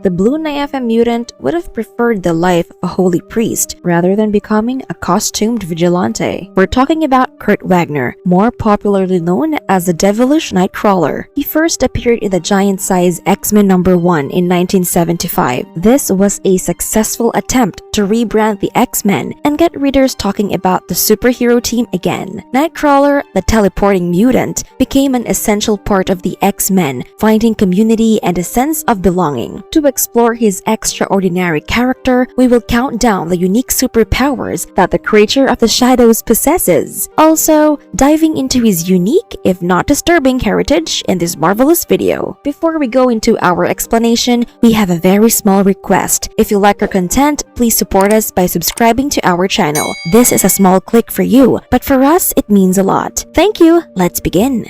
The blue Nyepha mutant would have preferred the life of a holy priest rather than becoming a costumed vigilante. We're talking about Kurt Wagner, more popularly known as the devilish Nightcrawler. He first appeared in the giant-size X-Men #1 in 1975. This was a successful attempt to rebrand the X-Men and get readers talking about the superhero team again. Nightcrawler, the teleporting mutant, became an essential part of the X-Men, finding community and a sense of belonging. To explore his extraordinary character, we will count down the unique superpowers that the creature of the shadows possesses. Also, diving into his unique, if not disturbing, heritage in this marvelous video. Before we go into our explanation, we have a very small request. If you like our content, please support us by subscribing to our channel. This is a small click for you, but for us, it means a lot. Thank you. Let's begin.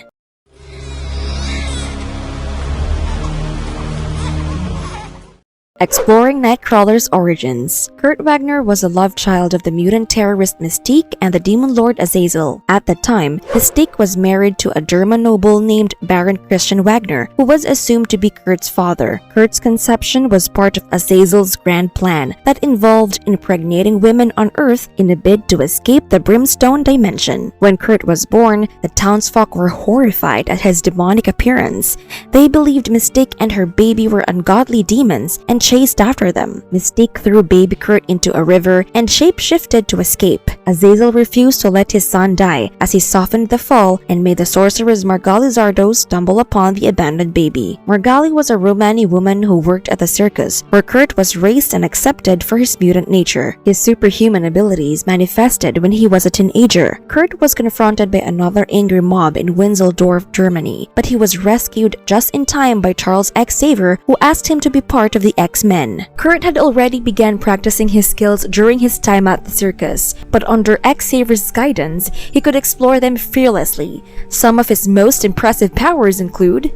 Exploring Nightcrawler's origins. Kurt Wagner was a love child of the mutant terrorist Mystique and the demon lord Azazel. At the time, Mystique was married to a German noble named Baron Christian Wagner, who was assumed to be Kurt's father. Kurt's conception was part of Azazel's grand plan that involved impregnating women on Earth in a bid to escape the Brimstone dimension. When Kurt was born, the townsfolk were horrified at his demonic appearance. They believed Mystique and her baby were ungodly demons and chased after them. Mystique threw baby Kurt into a river and shape-shifted to escape. Azazel refused to let his son die as he softened the fall and made the sorceress Margali Zardos stumble upon the abandoned baby. Margali was a Romani woman who worked at the circus, where Kurt was raised and accepted for his mutant nature. His superhuman abilities manifested when he was a teenager. Kurt was confronted by another angry mob in Winseldorf, Germany, but he was rescued just in time by Charles Xavier, who asked him to be part of the X-Men. Kurt had already begun practicing his skills during his time at the circus, but under Xavier's guidance, he could explore them fearlessly. Some of his most impressive powers include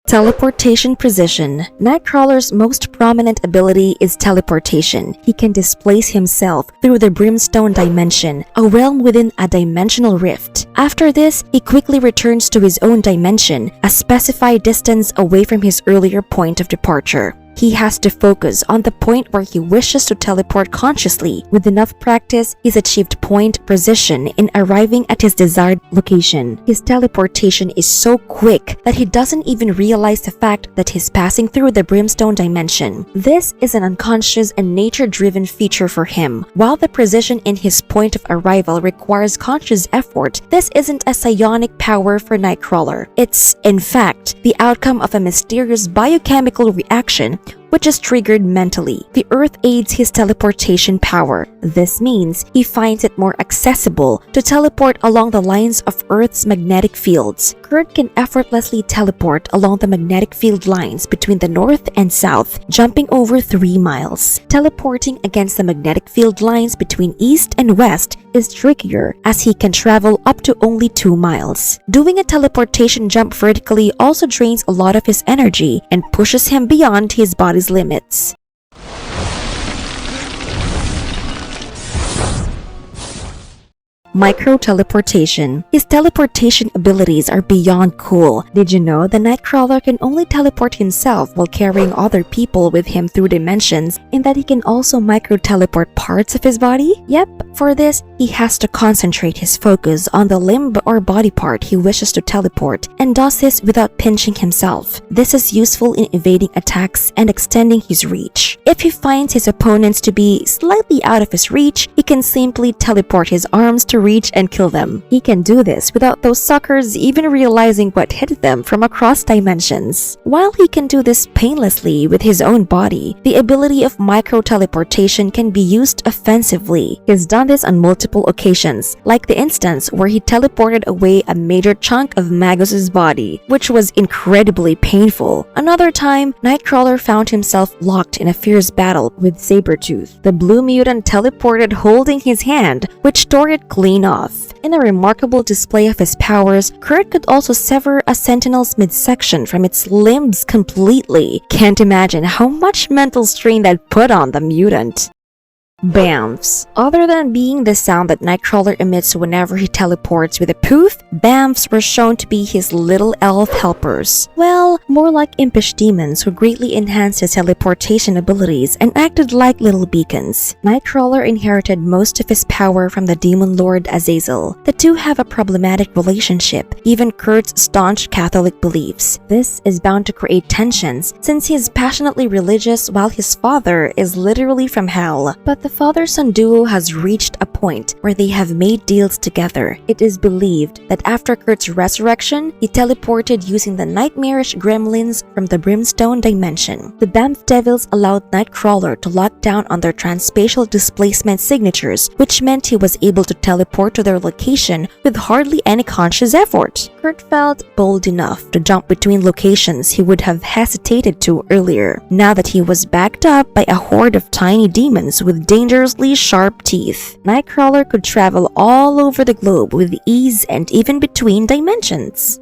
teleportation precision. Nightcrawler's most prominent ability is teleportation. He can displace himself through the Brimstone dimension, a realm within a dimensional rift. After this, he quickly returns to his own dimension, a specified distance away from his earlier point of departure. He has to focus on the point where he wishes to teleport consciously. With enough practice, he's achieved point precision in arriving at his desired location. His teleportation is so quick that he doesn't even realize the fact that he's passing through the Brimstone dimension. This is an unconscious and nature-driven feature for him. While the precision in his point of arrival requires conscious effort, this isn't a psionic power for Nightcrawler. It's, in fact, the outcome of a mysterious biochemical reaction which is triggered mentally. The Earth aids his teleportation power. This means he finds it more accessible to teleport along the lines of Earth's magnetic fields. Kurt can effortlessly teleport along the magnetic field lines between the north and south, jumping over 3 miles. Teleporting against the magnetic field lines between east and west is trickier, as he can travel up to only 2 miles. Doing a teleportation jump vertically also drains a lot of his energy and pushes him beyond his body's limits. Micro-teleportation. His teleportation abilities are beyond cool. Did you know the Nightcrawler can only teleport himself while carrying other people with him through dimensions, in that he can also micro-teleport parts of his body? Yep, for this, he has to concentrate his focus on the limb or body part he wishes to teleport, and does this without pinching himself. This is useful in evading attacks and extending his reach. If he finds his opponents to be slightly out of his reach, he can simply teleport his arms to reach and kill them. He can do this without those suckers even realizing what hit them from across dimensions. While he can do this painlessly with his own body, the ability of micro-teleportation can be used offensively. He's done this on multiple occasions, like the instance where he teleported away a major chunk of Magus's body, which was incredibly painful. Another time, Nightcrawler found himself locked in a fierce battle with Sabretooth. The blue mutant teleported holding his hand, which tore it clean off. In a remarkable display of his powers, Kurt could also sever a sentinel's midsection from its limbs completely. Can't imagine how much mental strain that put on the mutant. Bamfs. Other than being the sound that Nightcrawler emits whenever he teleports with a poof, bamfs were shown to be his little elf helpers. Well, more like impish demons who greatly enhanced his teleportation abilities and acted like little beacons. Nightcrawler inherited most of his power from the demon lord Azazel. The two have a problematic relationship, even Kurt's staunch Catholic beliefs. This is bound to create tensions since he is passionately religious while his father is literally from hell. But the father-son duo has reached a point where they have made deals together. It is believed that after Kurt's resurrection, he teleported using the nightmarish gremlins from the Brimstone dimension. The Bamf Devils allowed Nightcrawler to lock down on their transspatial displacement signatures, which meant he was able to teleport to their location with hardly any conscious effort. Kurt felt bold enough to jump between locations he would have hesitated to earlier, now that he was backed up by a horde of tiny demons with dangerously sharp teeth. Nightcrawler could travel all over the globe with ease and even between dimensions.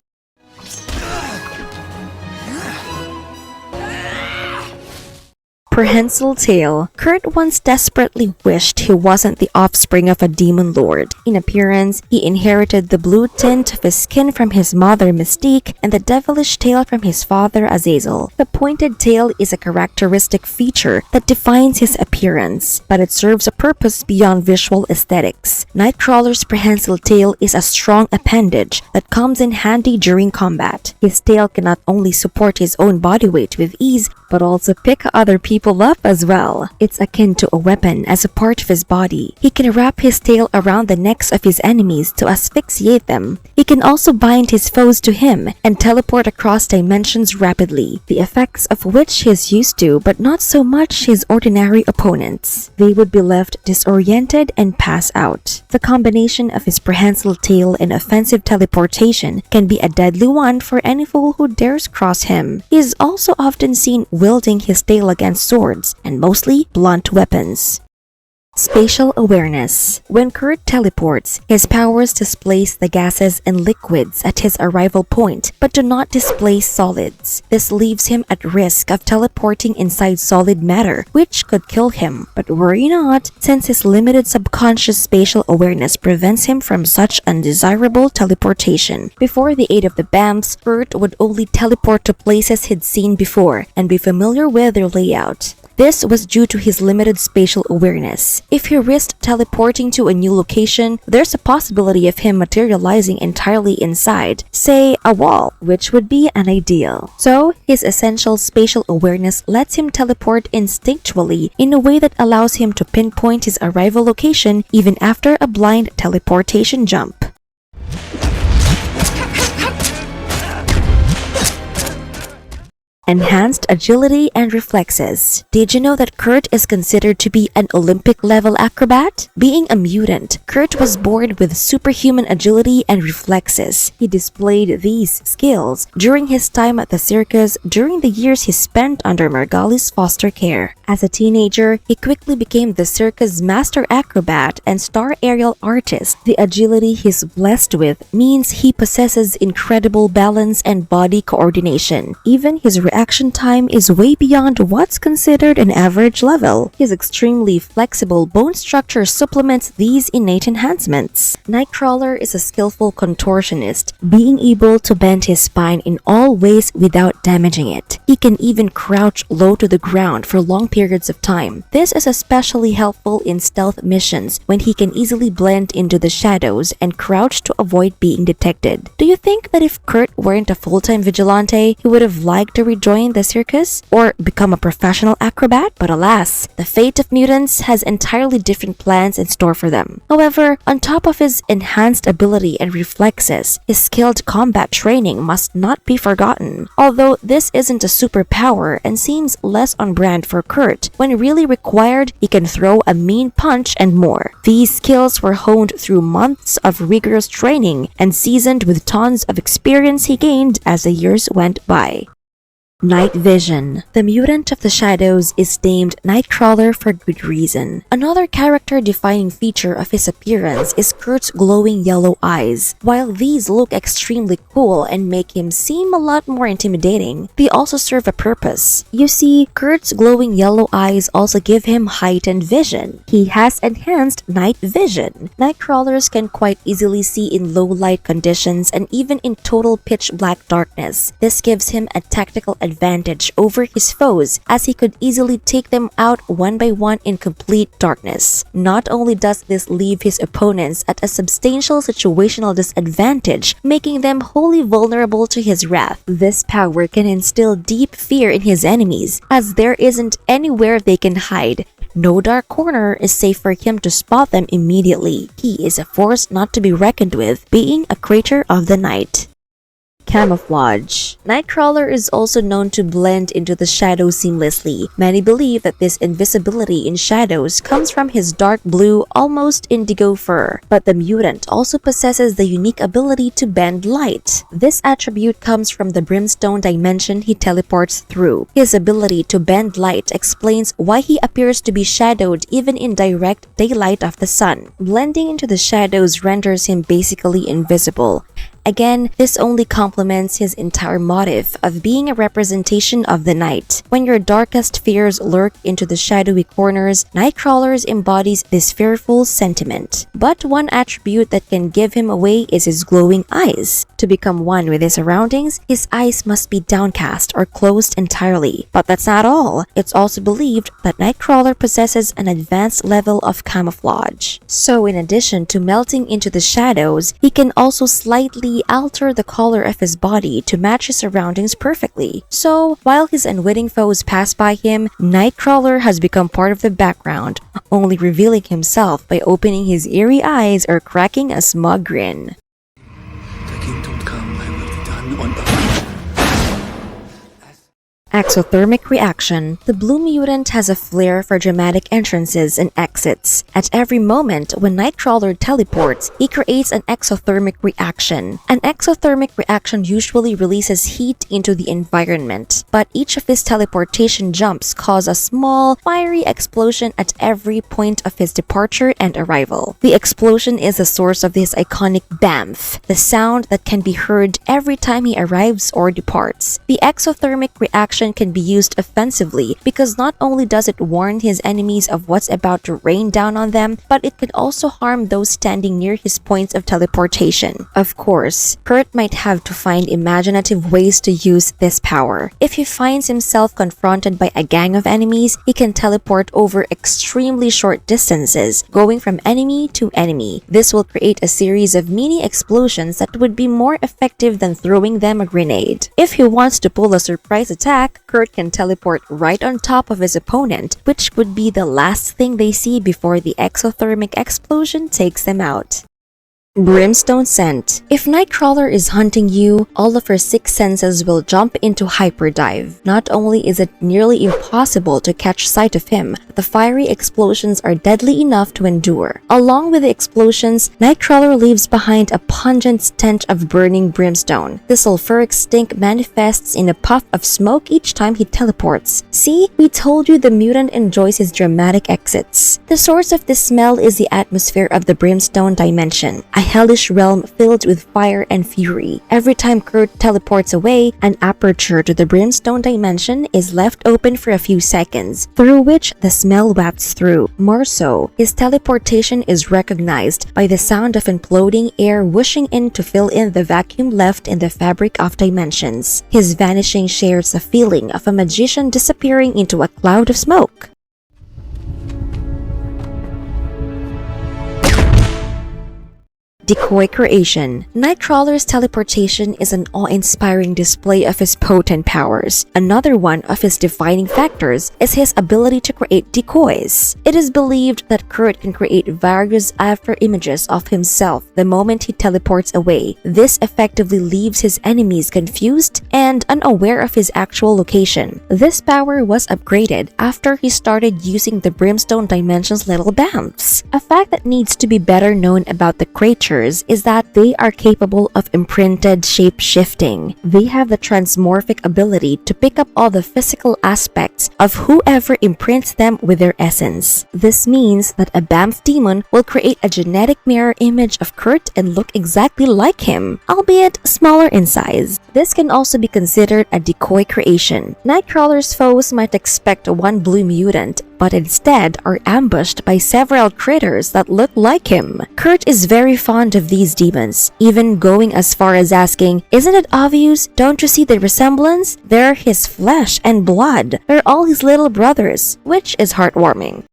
Prehensile Tail. Kurt once desperately wished he wasn't the offspring of a demon lord. In appearance, he inherited the blue tint of his skin from his mother Mystique and the devilish tail from his father Azazel. The pointed tail is a characteristic feature that defines his appearance, but it serves a purpose beyond visual aesthetics. Nightcrawler's prehensile tail is a strong appendage that comes in handy during combat. His tail can not only support his own body weight with ease, but also pick other people up as well. It's akin to a weapon as a part of his body. He can wrap his tail around the necks of his enemies to asphyxiate them. He can also bind his foes to him and teleport across dimensions rapidly, the effects of which he is used to, but not so much his ordinary opponents. They would be left disoriented and pass out. The combination of his prehensile tail and offensive teleportation can be a deadly one for any foe who dares cross him. He is also often seen wielding his tail against swords and mostly blunt weapons. Spatial Awareness. When Kurt teleports, his powers displace the gases and liquids at his arrival point, but do not displace solids. This leaves him at risk of teleporting inside solid matter, which could kill him. But worry not, since his limited subconscious spatial awareness prevents him from such undesirable teleportation. Before the aid of the bamfs, Kurt would only teleport to places he'd seen before and be familiar with their layout. This was due to his limited spatial awareness. If he risked teleporting to a new location, there's a possibility of him materializing entirely inside, say, a wall, which would be an ideal. So, his essential spatial awareness lets him teleport instinctually in a way that allows him to pinpoint his arrival location even after a blind teleportation jump. Enhanced Agility and Reflexes. Did you know that Kurt is considered to be an Olympic-level acrobat? Being a mutant, Kurt was born with superhuman agility and reflexes. He displayed these skills during his time at the circus during the years he spent under Margali's foster care. As a teenager, he quickly became the circus master acrobat and star aerial artist. The agility he's blessed with means he possesses incredible balance and body coordination. Even his reaction time is way beyond what's considered an average level. His extremely flexible bone structure supplements these innate enhancements. Nightcrawler is a skillful contortionist, being able to bend his spine in all ways without damaging it. He can even crouch low to the ground for long periods of time. This is especially helpful in stealth missions when he can easily blend into the shadows and crouch to avoid being detected. Do you think that if Kurt weren't a full-time vigilante, he would have liked to rejoin the circus or become a professional acrobat? But alas, the fate of mutants has entirely different plans in store for them. However, on top of his enhanced ability and reflexes, his skilled combat training must not be forgotten. Although this isn't a superpower and seems less on brand for Kurt, when really required, he can throw a mean punch and more. These skills were honed through months of rigorous training and seasoned with tons of experience he gained as the years went by. Night Vision. The mutant of the shadows is named Nightcrawler for good reason. Another character-defining feature of his appearance is Kurt's glowing yellow eyes. While these look extremely cool and make him seem a lot more intimidating, they also serve a purpose. You see, Kurt's glowing yellow eyes also give him heightened vision. He has enhanced night vision. Nightcrawlers can quite easily see in low light conditions and even in total pitch black darkness. This gives him a tactical advantage over his foes, as he could easily take them out one by one in complete darkness. Not only does this leave his opponents at a substantial situational disadvantage, making them wholly vulnerable to his wrath, this power can instill deep fear in his enemies, as there isn't anywhere they can hide. No dark corner is safe for him to spot them immediately. He is a force not to be reckoned with, being a creature of the night. Camouflage. Nightcrawler is also known to blend into the shadows seamlessly. Many believe that this invisibility in shadows comes from his dark blue, almost indigo fur, but the mutant also possesses the unique ability to bend light. This attribute comes from the Brimstone dimension he teleports through. His ability to bend light explains why he appears to be shadowed even in direct daylight of the sun. Blending into the shadows renders him basically invisible. Again, this only complements his entire motive of being a representation of the night. When your darkest fears lurk into the shadowy corners, Nightcrawler embodies this fearful sentiment. But one attribute that can give him away is his glowing eyes. To become one with his surroundings, his eyes must be downcast or closed entirely. But that's not all. It's also believed that Nightcrawler possesses an advanced level of camouflage. So in addition to melting into the shadows, he can also slightly alter the color of his body to match his surroundings perfectly. So, while his unwitting foes pass by him, Nightcrawler has become part of the background, only revealing himself by opening his eerie eyes or cracking a smug grin. The kingdom come, I will be done on earth. Exothermic reaction. The blue mutant has a flair for dramatic entrances and exits. At every moment when Nightcrawler teleports, he creates an exothermic reaction. An exothermic reaction usually releases heat into the environment, but each of his teleportation jumps cause a small, fiery explosion at every point of his departure and arrival. The explosion is the source of his iconic bamf, the sound that can be heard every time he arrives or departs. The exothermic reaction can be used offensively because not only does it warn his enemies of what's about to rain down on them, but it could also harm those standing near his points of teleportation. Of course, Kurt might have to find imaginative ways to use this power. If he finds himself confronted by a gang of enemies, he can teleport over extremely short distances, going from enemy to enemy. This will create a series of mini explosions that would be more effective than throwing them a grenade. If he wants to pull a surprise attack, Kurt can teleport right on top of his opponent, which would be the last thing they see before the exothermic explosion takes them out. Brimstone Scent. If Nightcrawler is hunting you, all of your six senses will jump into hyperdrive. Not only is it nearly impossible to catch sight of him, the fiery explosions are deadly enough to endure. Along with the explosions, Nightcrawler leaves behind a pungent stench of burning brimstone. The sulfuric stink manifests in a puff of smoke each time he teleports. See, we told you the mutant enjoys his dramatic exits. The source of this smell is the atmosphere of the Brimstone dimension, a hellish realm filled with fire and fury. Every time Kurt teleports away, an aperture to the Brimstone dimension is left open for a few seconds, through which the smell wafts through. More so, his teleportation is recognized by the sound of imploding air whooshing in to fill in the vacuum left in the fabric of dimensions. His vanishing shares the feeling of a magician disappearing into a cloud of smoke. Decoy Creation. Nightcrawler's teleportation is an awe-inspiring display of his potent powers. Another one of his defining factors is his ability to create decoys. It is believed that Kurt can create various after images of himself the moment he teleports away. This effectively leaves his enemies confused and unaware of his actual location. This power was upgraded after he started using the Brimstone Dimension's little bamfs. A fact that needs to be better known about the creatures is that they are capable of imprinted shape-shifting. They have the transmorphic ability to pick up all the physical aspects of whoever imprints them with their essence. This means that a bamf demon will create a genetic mirror image of Kurt and look exactly like him, albeit smaller in size. This can also be considered a decoy creation. Nightcrawler's foes might expect one blue mutant, but instead are ambushed by several critters that look like him. Kurt is very fond of these demons, even going as far as asking, "Isn't it obvious? Don't you see the resemblance? They're his flesh and blood. They're all his little brothers," which is heartwarming.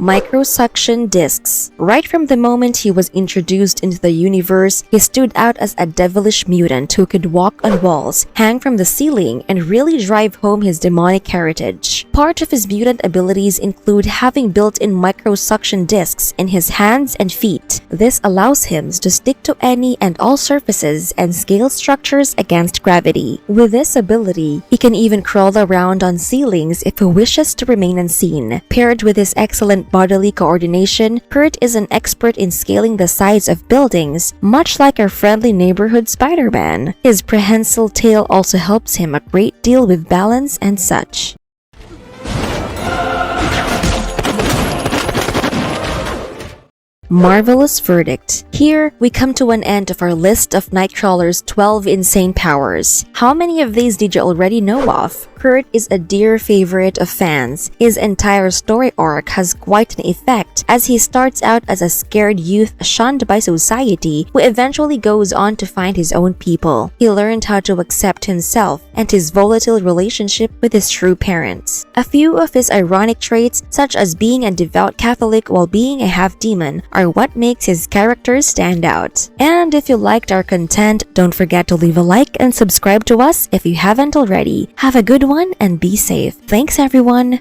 Microsuction discs. Right from the moment he was introduced into the universe, he stood out as a devilish mutant who could walk on walls, hang from the ceiling, and really drive home his demonic heritage. Part of his mutant abilities include having built-in microsuction discs in his hands and feet. This allows him to stick to any and all surfaces and scale structures against gravity. With this ability, he can even crawl around on ceilings if he wishes to remain unseen. Paired with his excellent bodily coordination, Kurt is an expert in scaling the sides of buildings, much like our friendly neighborhood Spider-Man. His prehensile tail also helps him a great deal with balance and such. Marvelous verdict. Here, we come to an end of our list of Nightcrawler's 12 insane powers. How many of these did you already know of? Kurt is a dear favorite of fans. His entire story arc has quite an effect, as he starts out as a scared youth shunned by society who eventually goes on to find his own people. He learned how to accept himself and his volatile relationship with his true parents. A few of his ironic traits, such as being a devout Catholic while being a half-demon, are what makes his characters stand out. And if you liked our content, don't forget to leave a like and subscribe to us if you haven't already. Have a good one and be safe. Thanks everyone!